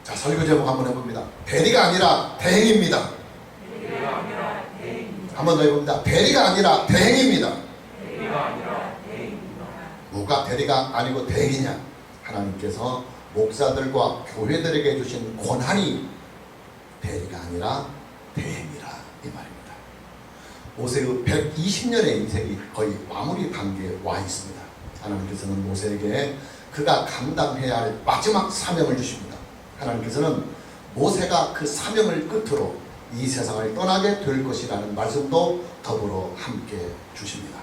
자, 설교 제목 한번 해봅니다. 대리가 아니라 대행입니다. 한번 더 해봅니다. 대리가 아니라 대행입니다. 뭐가 대리가 아니고 대행이냐? 하나님께서 목사들과 교회들에게 주신 권한이 대리가 아니라 대행이라 이 말입니다. 모세의 120년의 인생이 거의 마무리 단계에 와 있습니다. 하나님께서는 모세에게 그가 감당해야 할 마지막 사명을 주십니다. 하나님께서는 모세가 그 사명을 끝으로 이 세상을 떠나게 될 것이라는 말씀도 더불어 함께 주십니다.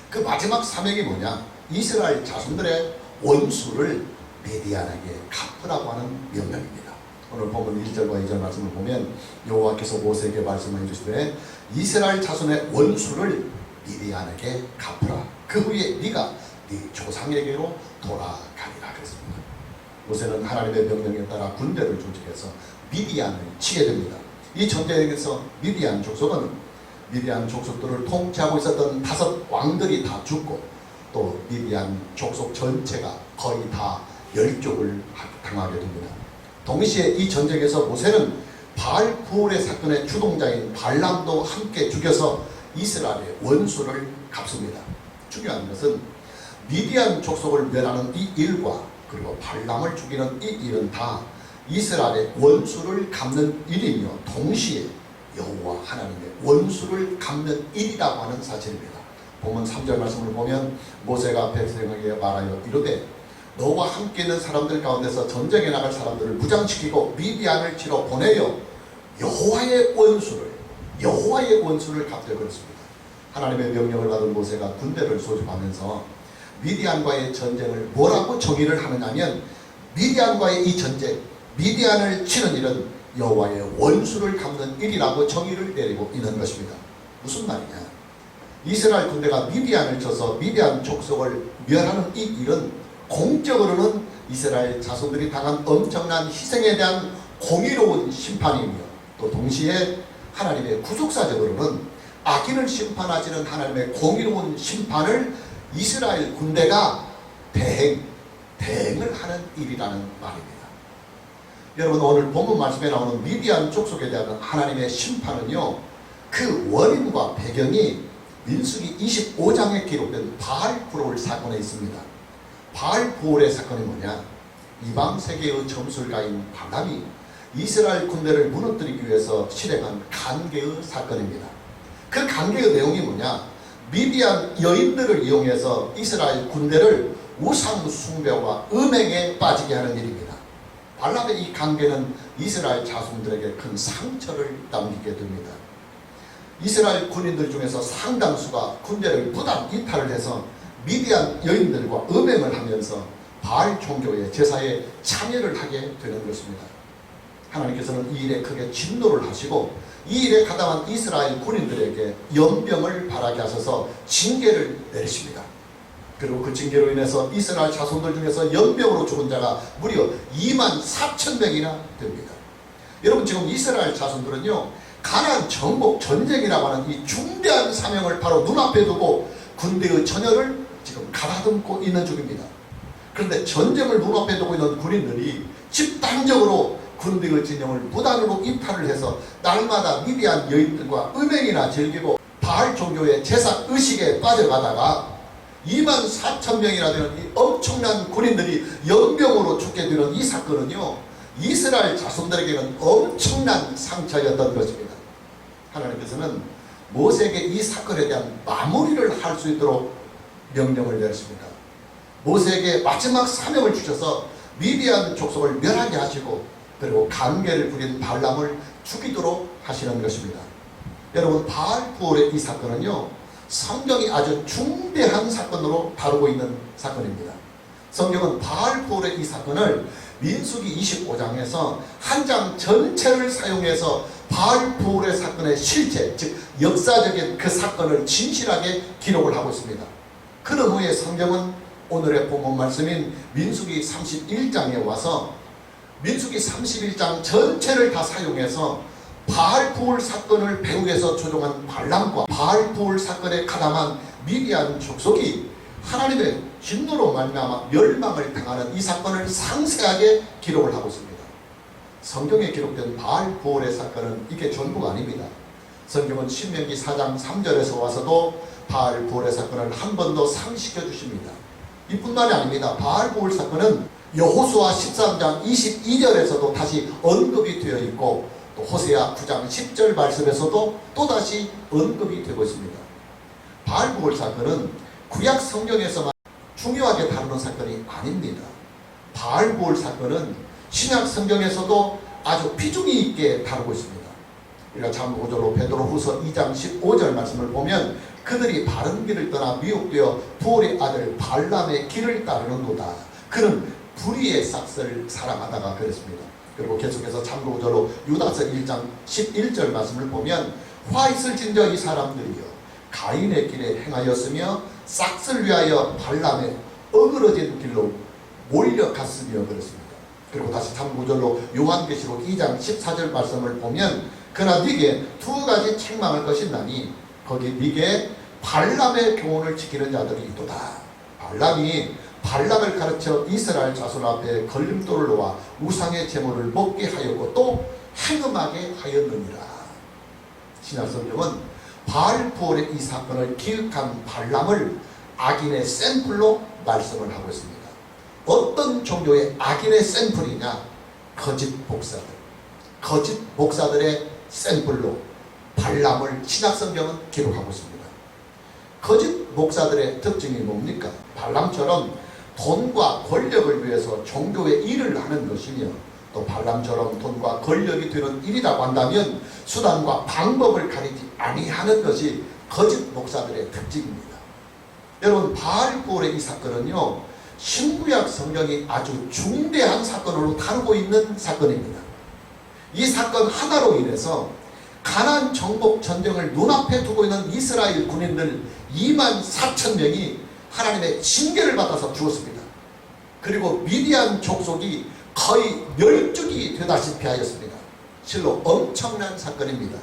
그 마지막 사명이 뭐냐? 이스라엘 자손들의 원수를 미디안에게 갚으라고 하는 명령입니다. 오늘 본문 1절과 2절 말씀을 보면 여호와께서 모세에게 말씀해 주시되 이스라엘 자손의 원수를 미디안에게 갚으라. 그 후에 네가 네 조상에게로 돌아가리라 그랬습니다. 모세는 하나님의 명령에 따라 군대를 조직해서 미디안을 치게 됩니다. 이 전쟁에서 미디안 족속은 미디안 족속들을 통치하고 있었던 5 왕들이 다 죽고 또 미디안 족속 전체가 거의 다 멸족을 당하게 됩니다. 동시에 이 전쟁에서 모세는 바알부올의 사건의 주동자인 발람도 함께 죽여서 이스라엘의 원수를 갚습니다. 중요한 것은 미디안 족속을 멸하는 이 일과 그리고 발람을 죽이는 이 일은 다 이스라엘의 원수를 갚는 일이며 동시에 여호와 하나님의 원수를 갚는 일이라고 하는 사실입니다. 본문 3절 말씀을 보면 모세가 백성에게 말하여 이르되 너와 함께 있는 사람들 가운데서 전쟁에 나갈 사람들을 무장시키고 미디안을 치러 보내어 여호와의 원수를 갚되 그랬습니다. 하나님의 명령을 받은 모세가 군대를 소집하면서 미디안과의 전쟁을 뭐라고 정의를 하느냐면 미디안과의 이 전쟁, 미디안을 치는 일은 여호와의 원수를 갚는 일이라고 정의를 내리고 있는 것입니다. 무슨 말이냐? 이스라엘 군대가 미디안을 쳐서 미디안 족속을 멸하는 이 일은 공적으로는 이스라엘 자손들이 당한 엄청난 희생에 대한 공의로운 심판이며 또 동시에 하나님의 구속사적으로는 악인을 심판하시는 하나님의 공의로운 심판을 이스라엘 군대가 대행을 하는 일이라는 말입니다. 여러분, 오늘 본문 말씀에 나오는 미디안 족속에 대한 하나님의 심판은요, 그 원인과 배경이 민수기 25장에 기록된 바알부올 사건에 있습니다. 바알부올의 사건이 뭐냐? 이방 세계의 점술가인 발람이 이스라엘 군대를 무너뜨리기 위해서 실행한 간계의 사건입니다. 그 간계의 내용이 뭐냐? 미디안 여인들을 이용해서 이스라엘 군대를 우상 숭배와 음행에 빠지게 하는 일입니다. 발람의 이 간계는 이스라엘 자손들에게 큰 상처를 남기게 됩니다. 이스라엘 군인들 중에서 상당수가 군대를 무단 이탈을 해서 미디안 여인들과 음행을 하면서 바알 종교의 제사에 참여를 하게 되는 것입니다. 하나님께서는 이 일에 크게 진노를 하시고 이 일에 가담한 이스라엘 군인들에게 연병을 바라게 하셔서 징계를 내리십니다. 그리고 그 징계로 인해서 이스라엘 자손들 중에서 연병으로 죽은 자가 무려 24,000명이나 됩니다. 여러분, 지금 이스라엘 자손들은요, 가나안 정복 전쟁이라고 하는 이 중대한 사명을 바로 눈앞에 두고 군대의 전열을 지금 가다듬고 있는 중입니다. 그런데 전쟁을 눈앞에 두고 있는 군인들이 집단적으로 군대의 진영을 무단으로 이탈을 해서 날마다 미디안 여인들과 음행이나 즐기고 바알 종교의 제사 의식에 빠져가다가 24,000명이나 되는 이 엄청난 군인들이 연병으로 죽게 되는 이 사건은요, 이스라엘 자손들에게는 엄청난 상처였던 것입니다. 하나님께서는 모세에게 이 사건에 대한 마무리를 할 수 있도록 명령을 내렸습니다. 모세에게 마지막 사명을 주셔서 미디안 족속을 멸하게 하시고 그리고 간계를 부린 발람을 죽이도록 하시는 것입니다. 여러분, 바알부올의 이 사건은요, 성경이 아주 중대한 사건으로 다루고 있는 사건입니다. 성경은 바알부올의 이 사건을 민수기 25장에서 한 장 전체를 사용해서 바알부올의 사건의 실체, 즉 역사적인 그 사건을 진실하게 기록을 하고 있습니다. 그런 후에 성경은 오늘의 본문 말씀인 민수기 31장에 와서 민수기 31장 전체를 다 사용해서 바알부올 사건을 배후에서 조종한 발람과 바알부올 사건에 가담한 미디안 족속이 하나님의 진노로 말미암아 멸망을 당하는 이 사건을 상세하게 기록을 하고 있습니다. 성경에 기록된 바알 부올의 사건은 이게 전부가 아닙니다. 성경은 신명기 4장 3절에서 와서도 바알 부올의 사건을 한 번 더 상기시켜 주십니다. 이뿐만이 아닙니다. 바알 부올 사건은 여호수아 13장 22절에서도 다시 언급이 되어 있고, 또 호세아 9장 10절 말씀에서도 또다시 언급이 되고 있습니다. 바알 부올 사건은 구약 성경에서만 중요하게 다루는 사건이 아닙니다. 바알 부올 사건은 신약 성경에서도 아주 비중이 있게 다루고 있습니다. 우리가 참고 5절로 베드로후서 2장 15절 말씀을 보면 그들이 바른 길을 떠나 미혹되어 부올의 아들 발람의 길을 따르는도다. 그는 불의의 싹을 사랑하다가 그랬습니다. 그리고 계속해서 참고 5절로 유다서 1장 11절 말씀을 보면 화 있을진저 이 사람들이여 가인의 길에 행하였으며 싹을 위하여 발람의 어그러진 길로 몰려갔으며 그랬습니다. 그리고 다시 참고절로 요한계시록 2장 14절 말씀을 보면 그러나 네게 두 가지 책망할 것이 있나니 거기 네게 발람의 교훈을 지키는 자들이 있도다. 발람을 가르쳐 이스라엘 자손 앞에 걸림돌을 놓아 우상의 제물을 먹게 하였고 또 행음하게 하였느니라. 신약성경은 바알 부올의 이 사건을 기획한 발람을 악인의 샘플로 말씀을 하고 있습니다. 어떤 종교의 악인의 샘플이냐? 거짓 목사들의 샘플로 발람을 신약성경은 기록하고 있습니다. 거짓 목사들의 특징이 뭡니까? 발람처럼 돈과 권력을 위해서 종교의 일을 하는 것이며, 또 발람처럼 돈과 권력이 되는 일이라고 한다면 수단과 방법을 가리지 아니하는 것이 거짓 목사들의 특징입니다. 여러분, 바알 부올의 이 사건은요, 신구약 성경이 아주 중대한 사건으로 다루고 있는 사건입니다. 이 사건 하나로 인해서 가나안 정복 전쟁을 눈앞에 두고 있는 이스라엘 군인들 2만 4천 명이 하나님의 징계를 받아서 죽었습니다. 그리고 미디안 족속이 거의 멸족이 되다시피 하였습니다. 실로 엄청난 사건입니다.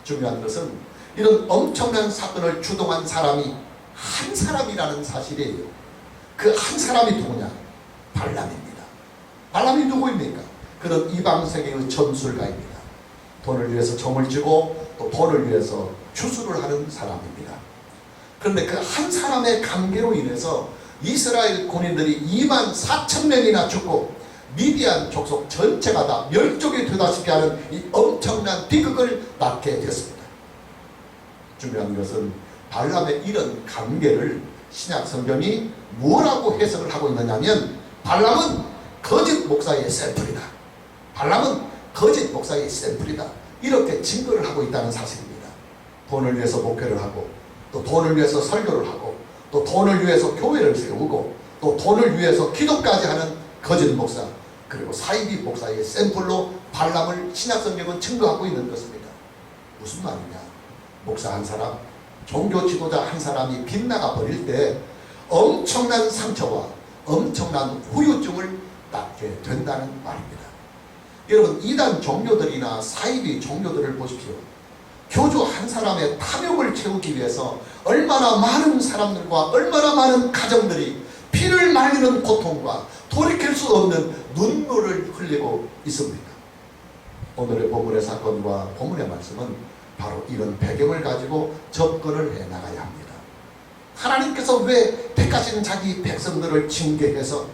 중요한 것은 이런 엄청난 사건을 주동한 사람이 한 사람이라는 사실이에요. 그 한 사람이 누구냐? 발람입니다. 발람이 누구입니까? 그는 이방세계의 전술가입니다. 돈을 위해서 점을 쥐고 또 돈을 위해서 추수를 하는 사람입니다. 그런데 그 한 사람의 관계로 인해서 이스라엘 군인들이 2만 4천 명이나 죽고 미디안 족속 전체가 다 멸족이 되다시피 하는 이 엄청난 비극을 낳게 됐습니다. 중요한 것은 발람의 이런 관계를 신약 성경이 뭐라고 해석을 하고 있느냐면 발람은 거짓 목사의 샘플이다. 발람은 거짓 목사의 샘플이다. 이렇게 증거를 하고 있다는 사실입니다. 돈을 위해서 목회를 하고, 또 돈을 위해서 설교를 하고, 또 돈을 위해서 교회를 세우고, 또 돈을 위해서 기도까지 하는 거짓 목사, 그리고 사이비 목사의 샘플로 발람을 신약성경은 증거하고 있는 것입니다. 무슨 말이냐? 목사 한 사람, 종교 지도자 한 사람이 빗나가 버릴 때 엄청난 상처와 엄청난 후유증을 낳게 된다는 말입니다. 여러분, 이단 종교들이나 사이비 종교들을 보십시오. 교주 한 사람의 탐욕을 채우기 위해서 얼마나 많은 사람들과 얼마나 많은 가정들이 피를 말리는 고통과 돌이킬 수 없는 눈물을 흘리고 있습니다. 오늘의 본문의 사건과 본문의 말씀은 바로 이런 배경을 가지고 접근을 해나가야 합니다. 하나님께서 왜 택하신 자기 백성들을 징계해서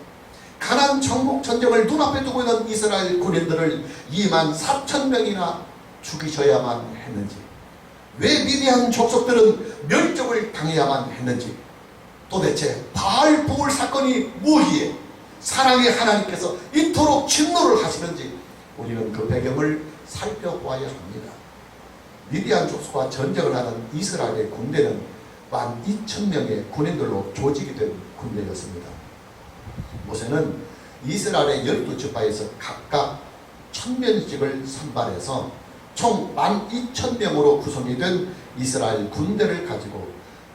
가나안 정복 전쟁을 눈앞에 두고 있는 이스라엘 군인들을 2만 4천 명이나 죽이셔야만 했는지, 왜 미디안 족속들은 멸족을 당해야만 했는지, 도대체 바알 부올 사건이 뭐기에 사랑의 하나님께서 이토록 진노를 하시는지 우리는 그 배경을 살펴보아야 합니다. 미디안 족속과 전쟁을 하는 이스라엘의 군대는 12,000명의 군인들로 조직이 된 군대였습니다. 모세는 이스라엘의 12지파에서 각각 1000명씩을 선발해서 총 12,000명으로 구성이 된 이스라엘 군대를 가지고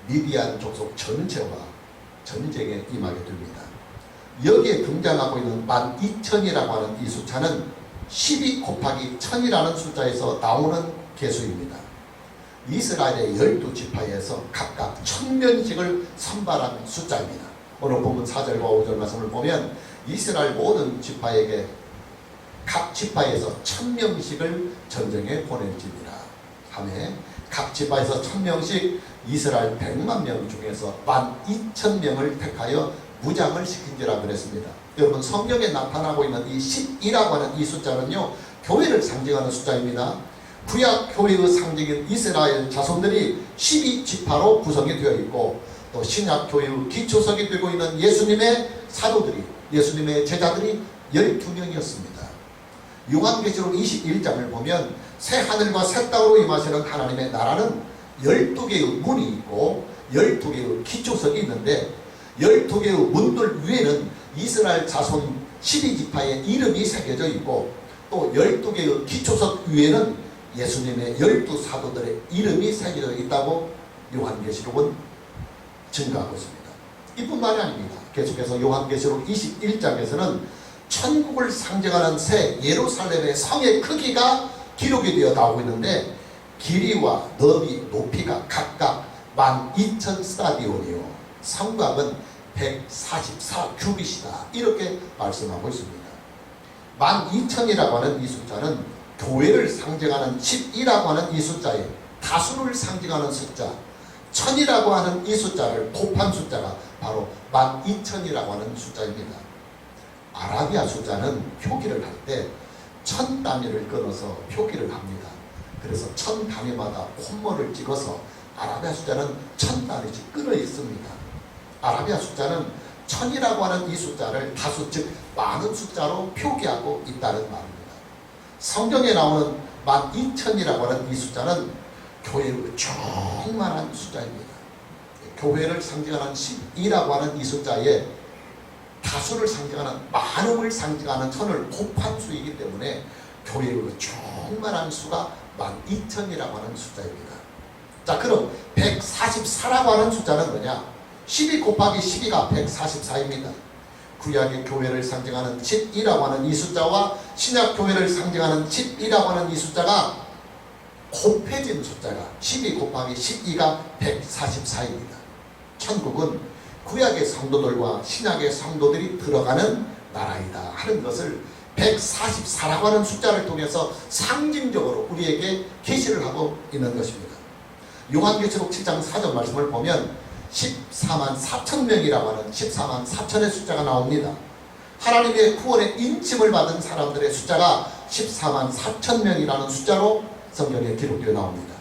미디안 족속 전체와 전쟁에 임하게 됩니다. 여기에 등장하고 있는 12,000이라고 하는 이 숫자는 12 곱하기 1000이라는 숫자에서 나오는 개수입니다. 이스라엘의 12지파에서 각각 1000명씩을 선발한 숫자입니다. 오늘 본문 4절과 5절 말씀을 보면 이스라엘 모든 지파에게 각 지파에서 1000명씩을 전쟁에 보낼지니라 하매 각 지파에서 1000명씩 이스라엘 100만 명 중에서 12,000명을 택하여 무장을 시킨지라 그랬습니다. 여러분, 성경에 나타나고 있는 이 12라고 하는 이 숫자는요, 교회를 상징하는 숫자입니다. 구약 교회의 상징인 이스라엘 자손들이 12지파로 구성이 되어 있고, 또 신약 교회의 기초석이 되고 있는 예수님의 사도들이, 예수님의 제자들이 12명이었습니다. 요한계시록 21장을 보면 새 하늘과 새 땅으로 임하시는 하나님의 나라는 12개의 문이 있고 12개의 기초석이 있는데, 12개의 문들 위에는 이스라엘 자손 12지파의 이름이 새겨져 있고, 또 12개의 기초석 위에는 예수님의 12사도들의 이름이 새겨져 있다고 요한계시록은 증가하고 있습니다. 이뿐만이 아닙니다. 계속해서 요한계시록 21장에서는 천국을 상징하는 새 예루살렘의 성의 크기가 기록이 되어 나오고 있는데, 길이와 너비, 높이가 각각 12,000 스타디온이요, 성곽은 144 규빗이다, 이렇게 말씀하고 있습니다. 12,000이라고 하는 이 숫자는 교회를 상징하는 12라고 하는 이 숫자에 다수를 상징하는 숫자, 1000이라고 하는 이 숫자를 곱한 숫자가 바로 12,000이라고 하는 숫자입니다. 아라비아 숫자는 표기를 할 때 1000 단위를 끊어서 표기를 합니다. 그래서 1000 단위마다 콤마를 찍어서 아라비아 숫자는 1000 단위씩 끊어 있습니다. 아라비아 숫자는 1000이라고 하는 이 숫자를 다수, 즉 많은 숫자로 표기하고 있다는 말입니다. 성경에 나오는 12,000이라고 하는 이 숫자는 교회의 조그만한 숫자입니다. 교회를 상징하는 12라고 하는 이 숫자에 다수를 상징하는, 많음을 상징하는 1000을 곱한 수이기 때문에 교회의 조그만한 수가 12,000이라고 하는 숫자입니다. 자, 그럼 144라고 하는 숫자는 뭐냐? 12 곱하기 12가 144입니다. 구약의 교회를 상징하는 12라고 하는 이 숫자와 신약 교회를 상징하는 12라고 하는 이 숫자가 곱해진 숫자가 12 곱하기 12가 144입니다. 천국은 구약의 성도들과 신약의 성도들이 들어가는 나라이다 하는 것을 144라고 하는 숫자를 통해서 상징적으로 우리에게 계시를 하고 있는 것입니다. 요한계시록 7장 4절 말씀을 보면 14만 4천 명이라고 하는 14만 4천의 숫자가 나옵니다. 하나님의 구원의 인침을 받은 사람들의 숫자가 14만 4천 명이라는 숫자로 성경에 기록되어 나옵니다.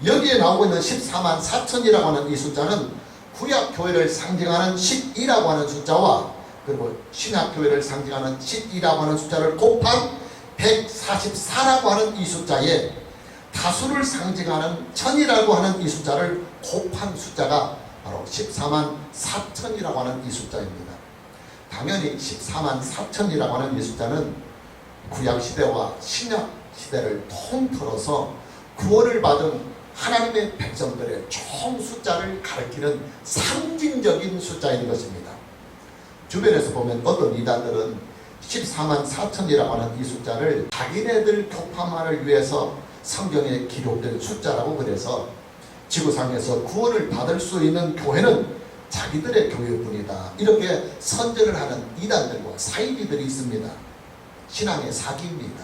여기에 나오고 있는 14만 4천이라고 하는 이 숫자는 구약 교회를 상징하는 12라고 하는 숫자와 그리고 신약 교회를 상징하는 12라고 하는 숫자를 곱한 144라고 하는 이 숫자에 다수를 상징하는 1000이라고 하는 이 숫자를 곱한 숫자가 바로 14만 4천이라고 하는 이 숫자입니다. 당연히 14만 4천이라고 하는 이 숫자는 구약시대와 신약시대를 통틀어서 구원을 받은 하나님의 백성들의 총 숫자를 가리키는 상징적인 숫자인 것입니다. 주변에서 보면 어떤 이단들은 14만 4천이라고 하는 이 숫자를 자기네들 교파만을 위해서 성경에 기록된 숫자라고 그래서 지구상에서 구원을 받을 수 있는 교회는 자기들의 교회뿐이다, 이렇게 선전을 하는 이단들과 사이비들이 있습니다. 신앙의 사기입니다.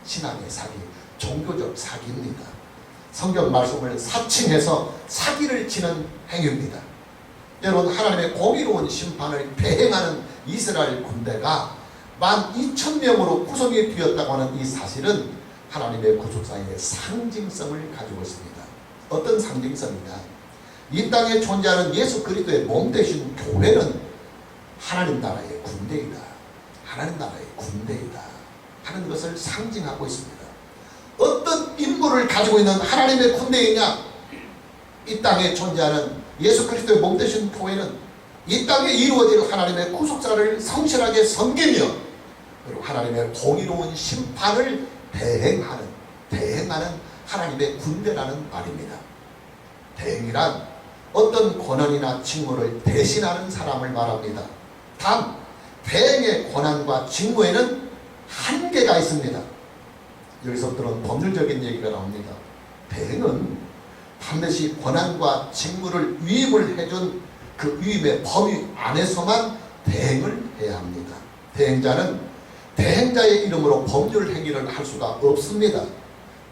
신앙의 사기, 종교적 사기입니다. 성경 말씀을 사칭해서 사기를 치는 행위입니다. 여러분, 하나님의 공의로운 심판을 대행하는 이스라엘 군대가 12,000명으로 구성이 되었다고 하는 이 사실은 하나님의 구속사의 상징성을 가지고 있습니다. 어떤 상징성이냐? 이 땅에 존재하는 예수 그리스도의 몸 되신 교회는 하나님 나라의 군대이다, 하나님 나라의 군대이다 하는 것을 상징하고 있습니다. 어떤 임무를 가지고 있는 하나님의 군대이냐? 이 땅에 존재하는 예수 그리스도의 몸 되신 교회는 이 땅에 이루어질 하나님의 구속사를 성실하게 섬기며 그리고 하나님의 공의로운 심판을 대행하는 하나님의 군대라는 말입니다. 대행이란 어떤 권한이나 직무를 대신하는 사람을 말합니다. 단 대행의 권한과 직무에는 한계가 있습니다. 여기서부터는 법률적인 얘기가 나옵니다. 대행은 반드시 권한과 직무를 위임을 해준 그 위임의 범위 안에서만 대행을 해야 합니다. 대행자는 대행자의 이름으로 법률 행위를 할 수가 없습니다.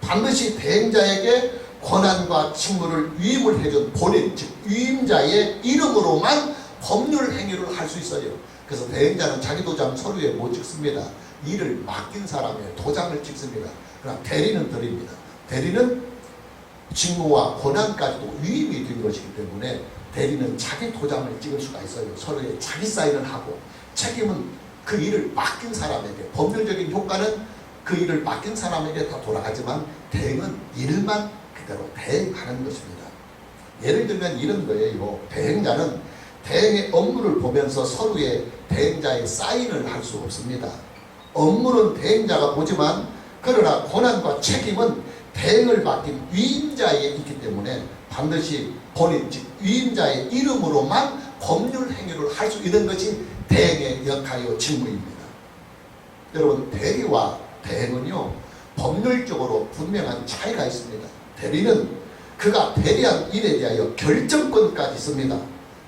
반드시 대행자에게 권한과 직무를 위임을 해준 본인, 즉 위임자의 이름으로만 법률 행위를 할 수 있어요. 그래서 대행자는 자기 도장 서류에 못 찍습니다. 일을 맡긴 사람의 도장을 찍습니다. 그러나 대리는 드립니다. 대리는 직무와 권한까지도 위임이 된 것이기 때문에 대리는 자기 도장을 찍을 수가 있어요. 서류에 자기 사인을 하고, 책임은 그 일을 맡긴 사람에게, 법률적인 효과는 그 일을 맡긴 사람에게 다 돌아가지만 대행은 일만 그대로 대행하는 것입니다. 예를 들면 이런 거예요. 대행자는 대행의 업무를 보면서 서류에 대행자의 사인을 할 수 없습니다. 업무는 대행자가 보지만 그러나 권한과 책임은 대행을 맡긴 위임자에 있기 때문에 반드시 본인, 즉 위임자의 이름으로만 법률 행위를 할 수 있는 것이 대행의 역할이요 직무입니다. 여러분, 대리와 대행은요 법률적으로 분명한 차이가 있습니다. 대리는 그가 대리한 일에 대하여 결정권까지 있습니다.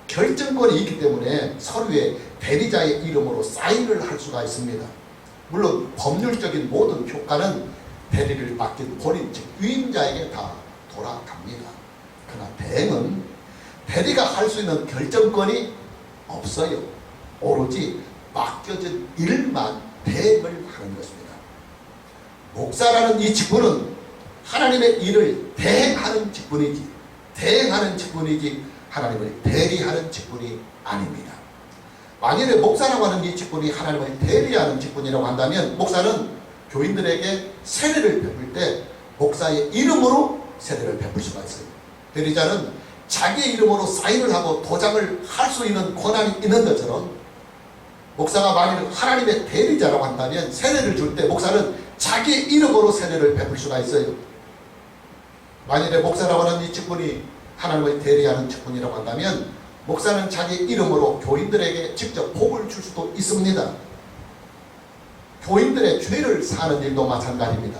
결정권이 있기 때문에 서류에 대리자의 이름으로 사인을 할 수가 있습니다. 물론 법률적인 모든 효과는 대리를 맡긴 본인, 즉 위임자에게 다 돌아갑니다. 그러나 대행은 대리가 할 수 있는 결정권이 없어요. 오로지 맡겨진 일만 대행을 하는 것입니다. 목사라는 이 직분은 하나님의 일을 대행하는 직분이지, 대행하는 직분이지 하나님을 대리하는 직분이 아닙니다. 만일에 목사라고 하는 이 직분이 하나님을 대리하는 직분이라고 한다면 목사는 교인들에게 세례를 베풀 때 목사의 이름으로 세례를 베풀 수가 있어요. 대리자는 자기의 이름으로 사인을 하고 도장을 할 수 있는 권한이 있는 것처럼 목사가 만일 하나님의 대리자라고 한다면 세례를 줄 때 목사는 자기의 이름으로 세례를 베풀 수가 있어요. 만일에 목사라고 하는 이 직분이 하나님을 대리하는 직분이라고 한다면 목사는 자기 이름으로 교인들에게 직접 복을 줄 수도 있습니다. 교인들의 죄를 사는 일도 마찬가지입니다.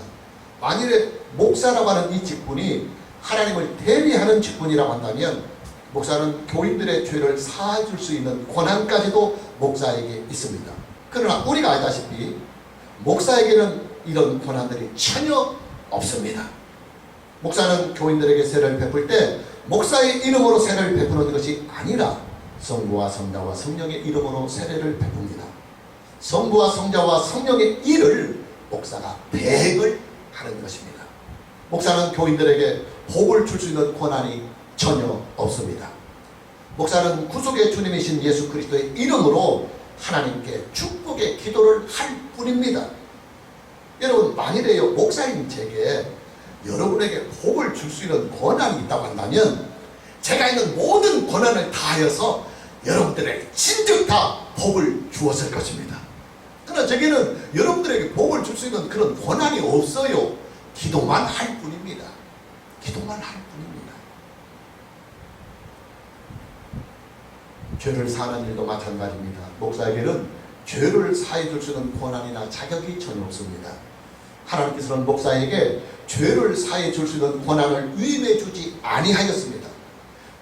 만일에 목사라고 하는 이 직분이 하나님을 대리하는 직분이라고 한다면 목사는 교인들의 죄를 사해줄 수 있는 권한까지도 목사에게 있습니다. 그러나 우리가 알다시피 목사에게는 이런 권한들이 전혀 없습니다. 목사는 교인들에게 세례를 베풀 때 목사의 이름으로 세례를 베푸는 것이 아니라 성부와 성자와 성령의 이름으로 세례를 베풉니다. 성부와 성자와 성령의 일을 목사가 대행을 하는 것입니다. 목사는 교인들에게 복을 줄 수 있는 권한이 전혀 없습니다. 목사는 구속의 주님이신 예수 그리스도의 이름으로 하나님께 축복의 기도를 할 뿐입니다. 여러분, 만일에요 목사인 제게 여러분에게 복을 줄 수 있는 권한이 있다고 한다면 제가 있는 모든 권한을 다하여서 여러분들에게 진즉 다 복을 주었을 것입니다. 그러나 제게는 여러분들에게 복을 줄 수 있는 그런 권한이 없어요. 기도만 할 뿐입니다. 기도만 할 뿐입니다. 죄를 사는 일도 마찬가지입니다. 목사에게는 죄를 사해 줄 수 있는 권한이나 자격이 전혀 없습니다. 하나님께서는 목사에게 죄를 사해 줄 수 있는 권한을 위임해 주지 아니하였습니다.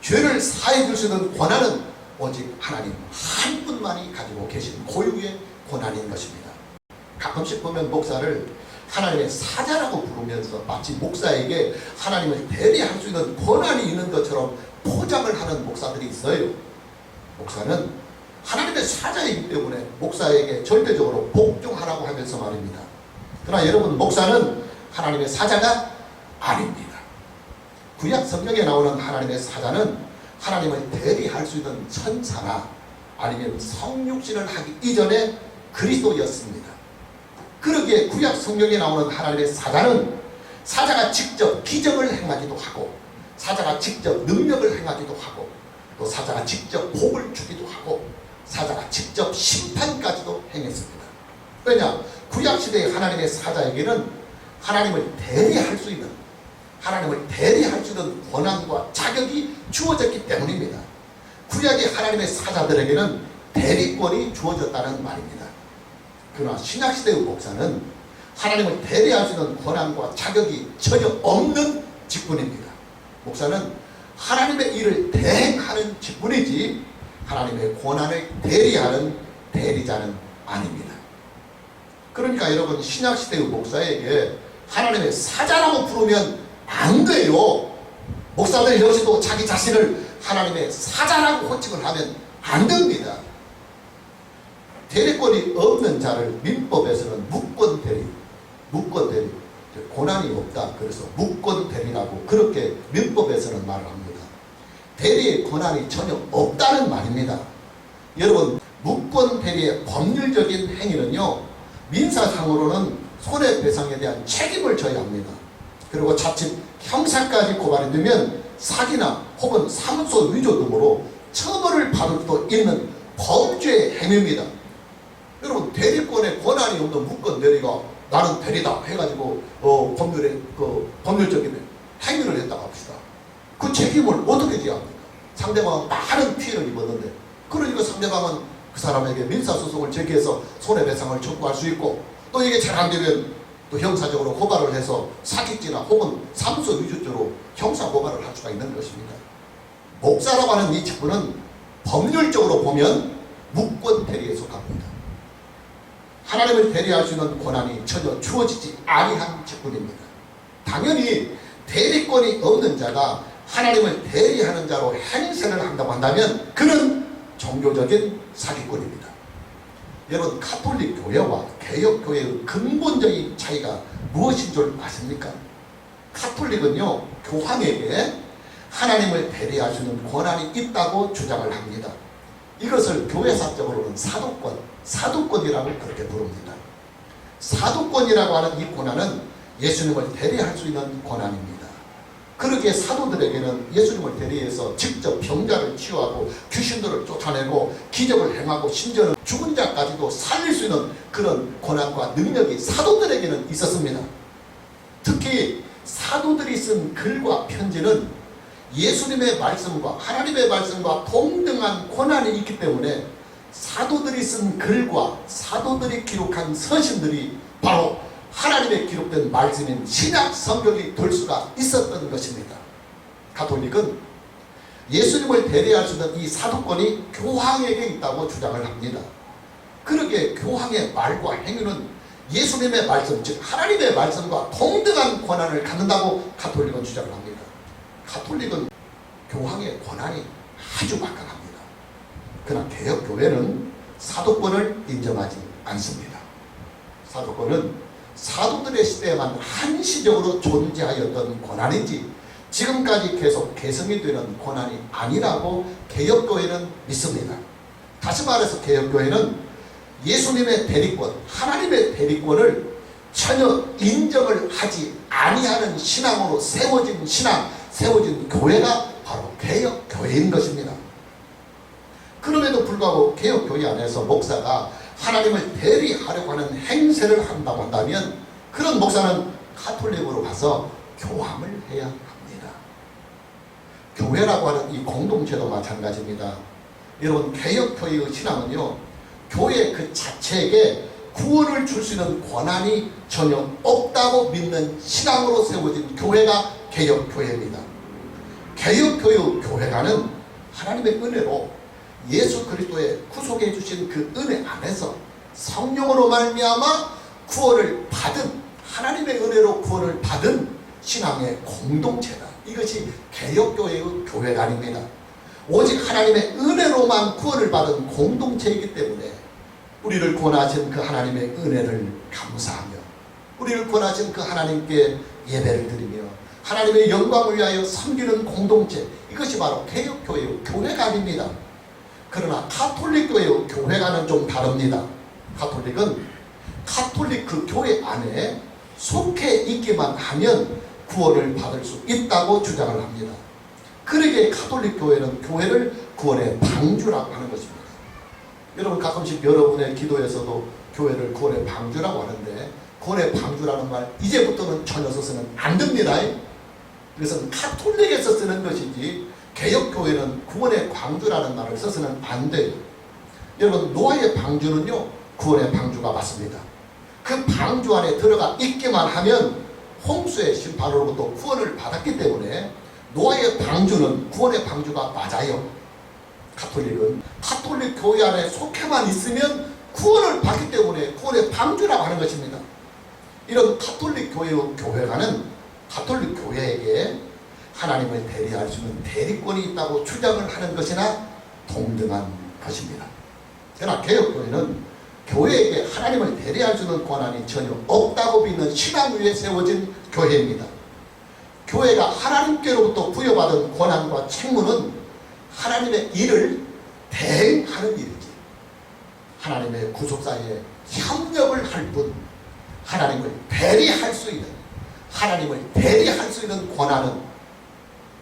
죄를 사해 줄 수 있는 권한은 오직 하나님 한 분만이 가지고 계신 고유의 권한인 것입니다. 가끔씩 보면 목사를 하나님의 사자라고 부르면서 마치 목사에게 하나님을 대리할 수 있는 권한이 있는 것처럼 포장을 하는 목사들이 있어요. 목사는 하나님의 사자이기 때문에 목사에게 절대적으로 복종하라고 하면서 말입니다. 그러나 여러분, 목사는 하나님의 사자가 아닙니다. 구약 성경에 나오는 하나님의 사자는 하나님을 대리할 수 있는 천사나 아니면 성육신을 하기 이전에 그리스도였습니다. 그러기에 구약 성경에 나오는 하나님의 사자는 사자가 직접 기적을 행하기도 하고 사자가 직접 능력을 행하기도 하고 또 사자가 직접 복을 주기도 하고 사자가 직접 심판까지도 행했습니다. 왜냐? 구약시대의 하나님의 사자에게는 하나님을 대리할 수 있는 권한과 자격이 주어졌기 때문입니다. 구약의 하나님의 사자들에게는 대리권이 주어졌다는 말입니다. 그러나 신약시대의 목사는 하나님을 대리할 수 있는 권한과 자격이 전혀 없는 직분입니다. 목사는 하나님의 일을 대행하는 직분이지 하나님의 권한을 대리하는 대리자는 아닙니다. 그러니까 여러분, 신약시대의 목사에게 하나님의 사자라고 부르면 안 돼요. 목사들 역시도 자기 자신을 하나님의 사자라고 호칭을 하면 안 됩니다. 대리권이 없는 자를 민법에서는 무권대리, 고난이 없다. 그래서 무권대리라고 그렇게 민법에서는 말을 합니다. 대리의 권한이 전혀 없다는 말입니다. 여러분, 무권대리의 법률적인 행위는요, 민사상으로는 손해배상에 대한 책임을 져야 합니다. 그리고 자칫 형사까지 고발이 되면 사기나 혹은 사무소 위조 등으로 처벌을 받을 수도 있는 범죄의 행위입니다. 여러분, 대리권에 권한이 없는 무권대리가 나는 대리다 해가지고 법률적인 행위를 했다고 합시다. 그 책임을 어떻게 져야 합니까? 상대방은 많은 피해를 입었는데, 그러니까 상대방은 그 사람에게 민사소송을 제기해서 손해배상을 청구할 수 있고, 또 이게 잘 안되면 또 형사적으로 고발을 해서 사기죄나 혹은 사무소 위조죄로 형사 고발을 할 수가 있는 것입니다. 목사라고 하는 이 직분은 법률적으로 보면 무권대리에 속합니다. 하나님을 대리할 수 있는 권한이 전혀 주어지지 아니한 직분입니다. 당연히 대리권이 없는 자가 하나님을 대리하는 자로 행세를 한다고 한다면 그는 종교적인 사기꾼입니다. 여러분, 가톨릭 교회와 개혁 교회의 근본적인 차이가 무엇인 줄 아십니까? 가톨릭은요, 교황에게 하나님을 대리할 수 있는 권한이 있다고 주장을 합니다. 이것을 교회사적으로는 사도권이라고 그렇게 부릅니다. 사도권이라고 하는 이 권한은 예수님을 대리할 수 있는 권한입니다. 그러기에 사도들에게는 예수님을 대리해서 직접 병자를 치유하고 귀신들을 쫓아내고 기적을 행하고 심지어는 죽은 자까지도 살릴 수 있는 그런 권한과 능력이 사도들에게는 있었습니다. 특히 사도들이 쓴 글과 편지는 예수님의 말씀과 하나님의 말씀과 동등한 권한이 있기 때문에 사도들이 쓴 글과 사도들이 기록한 서신들이 바로 하나님의 기록된 말씀인 신약 성경이 될 수가 있었던 것입니다. 가톨릭은 예수님을 대리할 수 있는 이 사도권이 교황에게 있다고 주장을 합니다. 그러기에 교황의 말과 행위는 예수님의 말씀, 즉 하나님의 말씀과 동등한 권한을 갖는다고 가톨릭은 주장을 합니다. 가톨릭은 교황의 권한이 아주 막강합니다. 그러나 개혁교회는 사도권을 인정하지 않습니다. 사도권은 사도들의 시대에만 한시적으로 존재하였던 권한인지 지금까지 계속 개성이 되는 권한이 아니라고 개혁교회는 믿습니다. 다시 말해서 개혁교회는 예수님의 대리권, 하나님의 대리권을 전혀 인정을 하지 아니하는 신앙으로 세워진 교회가 바로 개혁교회인 것입니다. 그럼에도 불구하고 개혁교회 안에서 목사가 하나님을 대리하려고 하는 행세를 한다고 한다면 그런 목사는 가톨릭으로 가서 교황을 해야 합니다. 교회라고 하는 이 공동체도 마찬가지입니다. 여러분, 개혁교회의 신앙은요, 교회 그 자체에게 구원을 줄 수 있는 권한이 전혀 없다고 믿는 신앙으로 세워진 교회가 개혁교회입니다. 개혁교회의 교회가는 하나님의 은혜로 예수 그리스도의 구속해 주신 그 은혜 안에서 성령으로 말미암아 구원을 받은, 하나님의 은혜로 구원을 받은 신앙의 공동체다. 이것이 개혁교회의 교회관입니다. 오직 하나님의 은혜로만 구원을 받은 공동체이기 때문에 우리를 구원하신 그 하나님의 은혜를 감사하며 우리를 구원하신 그 하나님께 예배를 드리며 하나님의 영광을 위하여 섬기는 공동체, 이것이 바로 개혁교회의 교회관입니다. 그러나 가톨릭 교회의 교회관은 좀 다릅니다. 가톨릭은 가톨릭 그 교회 안에 속해 있기만 하면 구원을 받을 수 있다고 주장을 합니다. 그러기에 가톨릭 교회는 교회를 구원의 방주라고 하는 것입니다. 여러분, 가끔씩 여러분의 기도에서도 교회를 구원의 방주라고 하는데, 구원의 방주라는 말 이제부터는 전혀 써서는 안 됩니다. 그것은 가톨릭에서 쓰는 것이지 개혁교회는 구원의 방주라는 말을 써서는 안 돼요. 여러분, 노아의 방주는요, 구원의 방주가 맞습니다. 그 방주 안에 들어가 있기만 하면 홍수의 심판으로부터 구원을 받았기 때문에 노아의 방주는 구원의 방주가 맞아요. 가톨릭은 가톨릭 교회 안에 속해만 있으면 구원을 받기 때문에 구원의 방주라고 하는 것입니다. 이런 가톨릭 교회가는 가톨릭 교회에게 하나님을 대리할 수 있는 대리권이 있다고 주장을 하는 것이나 동등한 것입니다. 그러나 개혁교회는 교회에게 하나님을 대리할 수 있는 권한이 전혀 없다고 믿는 신앙 위에 세워진 교회입니다. 교회가 하나님께로부터 부여받은 권한과 책무는 하나님의 일을 대행하는 일이지, 하나님의 구속사에 협력을 할 뿐 하나님을 대리할 수 있는, 하나님을 대리할 수 있는 권한은,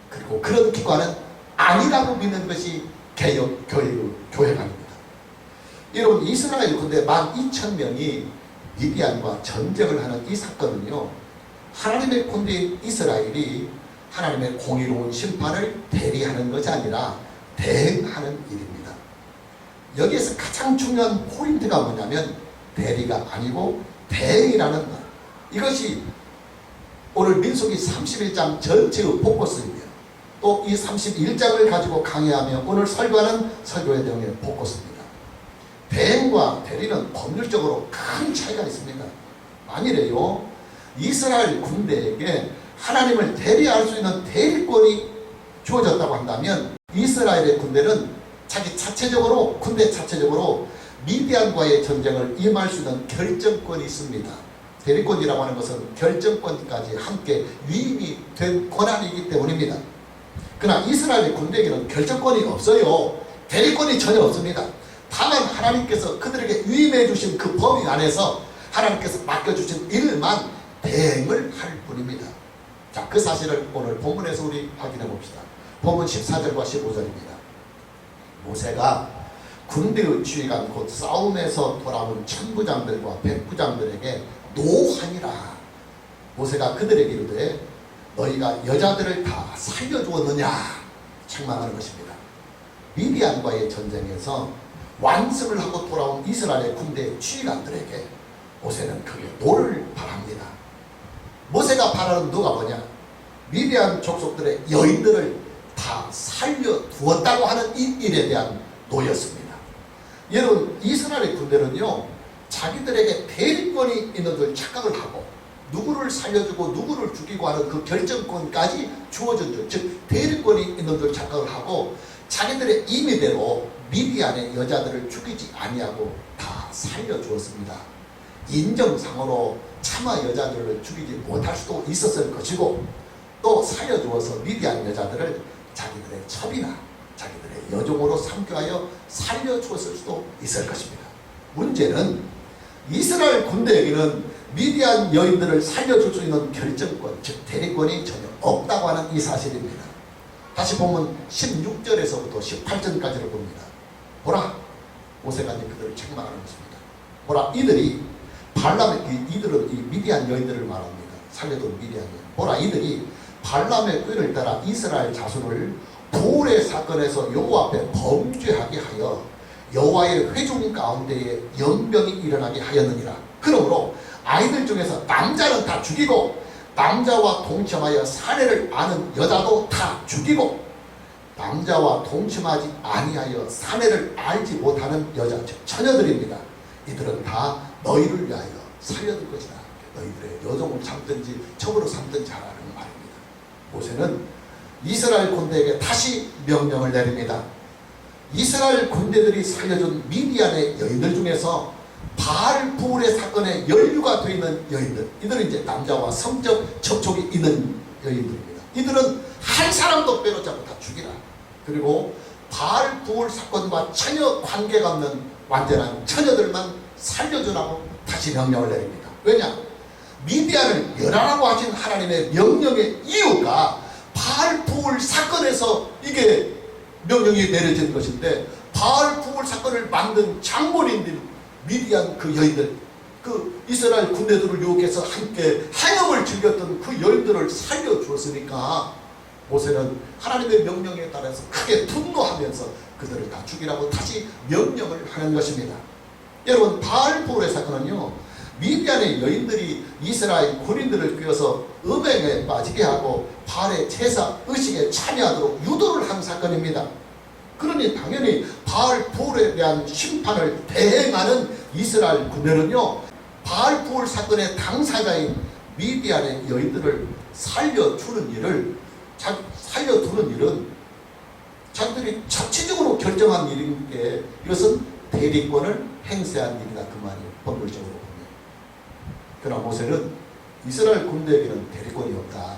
그리고 그런 기관은 아니라고 믿는 것이 개혁교회관입니다. 여러분, 이스라엘 군대 12,000명이 미디안과 전쟁을 하는 이 사건은요, 하나님의 군대인 이스라엘이 하나님의 공의로운 심판을 대리하는 것이 아니라 대행하는 일입니다. 여기에서 가장 중요한 포인트가 뭐냐면 대리가 아니고 대행이라는 것. 이것이 오늘 민수기 31장 전체의 포커스이며 또 이 31장을 가지고 강의하며 오늘 설교하는 설교의 내용의 포커스입니다. 대행과 대리는 법률적으로 큰 차이가 있습니다. 만일에요, 이스라엘 군대에게 하나님을 대리할 수 있는 대리권이 주어졌다고 한다면 이스라엘의 군대는 자기 자체적으로, 군대 자체적으로 미디안과의 전쟁을 임할 수 있는 결정권이 있습니다. 대리권이라고 하는 것은 결정권까지 함께 위임이 된 권한이기 때문입니다. 그러나 이스라엘의 군대에게는 결정권이 없어요. 대리권이 전혀 없습니다. 다만 하나님께서 그들에게 위임해 주신 그 범위 안에서 하나님께서 맡겨주신 일만 대행을 할 뿐입니다. 자, 그 사실을 오늘 본문에서 우리 확인해 봅시다. 본문 14절과 15절입니다. 모세가 군대의 지휘관 곧 싸움에서 돌아온 천부장들과 백부장들에게 노하니라. 모세가 그들에게 이르되 너희가 여자들을 다 살려주었느냐 책망하는 것입니다. 미디안과의 전쟁에서 완승을 하고 돌아온 이스라엘의 군대 지휘관들에게 모세는 크게 노를 바랍니다. 모세가 바라는 노가 뭐냐? 미디안 족속들의 여인들을 다 살려두었다고 하는 이 일에 대한 노였습니다. 여러분, 이스라엘의 군대는요, 자기들에게 대리권이 있는 줄 착각을 하고 누구를 살려주고 누구를 죽이고 하는 그 결정권까지 주어진 줄, 즉 대리권이 있는 줄 착각을 하고 자기들의 임의대로 미디안의 여자들을 죽이지 아니하고 다 살려주었습니다. 인정상으로 차마 여자들을 죽이지 못할 수도 있었을 것이고 또 살려주어서 미디안 여자들을 자기들의 첩이나 자기들의 여종으로 삼교하여 살려주었을 수도 있을 것입니다. 문제는 이스라엘 군대에게는 미디안 여인들을 살려줄 수 있는 결정권, 즉 대리권이 전혀 없다고 하는 이 사실입니다. 다시 보면 16절에서부터 18절까지를 봅니다. 보라, 모세가 그들을 책망하는 것입니다. 보라, 이들은 이 미디안 여인들을 말합니다. 살려둔 미디안 여인. 보라, 이들이 발람의 꾀를 따라 이스라엘 자손을 부울의 사건에서 여호와 앞에 범죄하게 하여 여호와의 회중 가운데에 연병이 일어나게 하였느니라. 그러므로 아이들 중에서 남자는 다 죽이고 남자와 동침하여 사내를 아는 여자도 다 죽이고 남자와 동침하지 아니하여 사내를 알지 못하는 여자, 즉 처녀들입니다. 이들은 다 너희를 위하여 살려둘 것이다. 너희들의 여종을 삼든지 첩으로 삼든지 하라는 말입니다. 모세는 이스라엘 군대에게 다시 명령을 내립니다. 이스라엘 군대들이 살려준 미디안의 여인들 중에서 바알부울의 사건에 연루가 되어 있는 여인들, 이들은 이제 남자와 성적 접촉이 있는 여인들입니다. 이들은 한 사람도 빼놓지 않고 다 죽이라. 그리고 바알부울 사건과 전혀 관계가 없는 완전한 처녀들만 살려주라고 다시 명령을 내립니다. 왜냐? 미디안을 멸하라고 하신 하나님의 명령의 이유가 바알부울 사건에서 이게 명령이 내려진 것인데, 바알부울 사건을 만든 장본인들, 미디안 그 여인들, 그 이스라엘 군대들을 유혹해서 함께 한영을 즐겼던 그 여인들을 살려주었으니까 모세는 하나님의 명령에 따라서 크게 분노하면서 그들을 다 죽이라고 다시 명령을 하는 것입니다. 여러분, 바알부울의 사건은요, 미디안의 여인들이 이스라엘 군인들을 꿰어서 음행에 빠지게 하고 바알의 제사 의식에 참여하도록 유도를 한 사건입니다. 그러니 당연히 바알부울에 대한 심판을 대행하는 이스라엘 군대는요, 바알부울 사건의 당사자인 미디안의 여인들을 살려두는 일은 자기들이 자체적으로 결정한 일인 게, 이것은 대리권을 행사한 일이다, 그 말이에요. 법률적으로 보면. 그러나 모세는 이스라엘 군대에게는 대리권이 없다.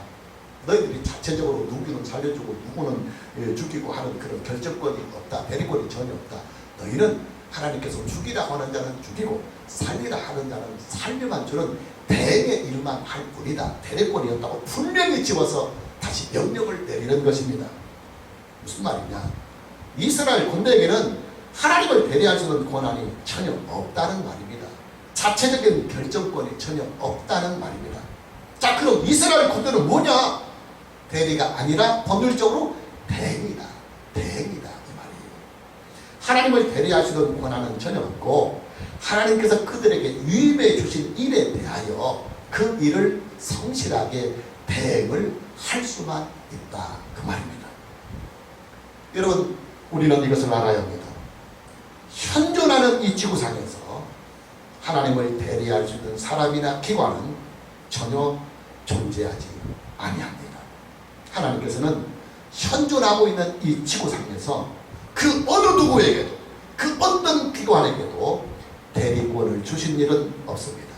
너희들이 자체적으로 누구는 살려주고 누구는 죽이고 하는 그런 결정권이 없다. 대리권이 전혀 없다. 너희는 하나님께서 죽이라 하는 자는 죽이고 살리라 하는 자는 살려만 주는 대행의 일만 할 뿐이다. 대리권이 없다고 분명히 집어서 다시 명령을 내리는 것입니다. 무슨 말이냐? 이스라엘 군대에게는 하나님을 대리할 수 있는 권한이 전혀 없다는 말입니다. 자체적인 결정권이 전혀 없다는 말입니다. 자, 그럼 이스라엘 군대는 뭐냐? 대리가 아니라 법률적으로 대행이다. 대행이다, 이 말이에요. 하나님을 대리하시는 권한은 전혀 없고, 하나님께서 그들에게 위임해 주신 일에 대하여 그 일을 성실하게 대행을 할 수만 있다, 그 말입니다. 여러분, 우리는 이것을 알아야 합니다. 현존하는 이 지구상에서 하나님을 대리할 수 있는 사람이나 기관은 전혀 존재하지 아니합니다. 하나님께서는 현존하고 있는 이 지구상에서 그 어느 누구에게도, 그 어떤 기관에게도 대리권을 주신 일은 없습니다.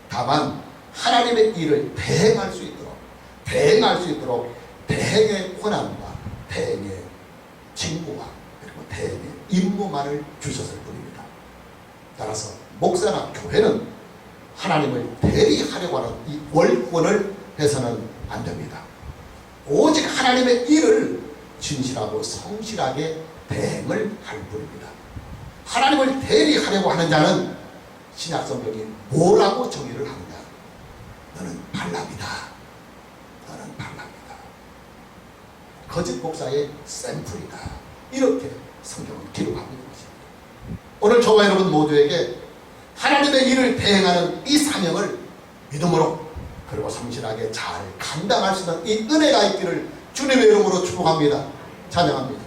다만 하나님의 일을 대행할 수 있도록 대행의 권한과 대행의 직무와 그리고 대행의 임무만을 주셨을 뿐입니다. 따라서 목사나 교회는 하나님을 대리하려고 하는 이 월권을 해서는 안 됩니다. 오직 하나님의 일을 진실하고 성실하게 대행을 할 뿐입니다. 하나님을 대리하려고 하는 자는 신약성경이 뭐라고 정의를 하느냐? 너는 발람이다. 너는 발람이다. 거짓 목사의 샘플이다. 이렇게 성경은 기록하고 있는 것입니다. 오늘 저와 여러분 모두에게 하나님의 일을 대행하는 이 사명을 믿음으로 그리고 성실하게 잘 감당할 수 있는 이 은혜가 있기를 주님의 이름으로 축복합니다. 찬양합니다.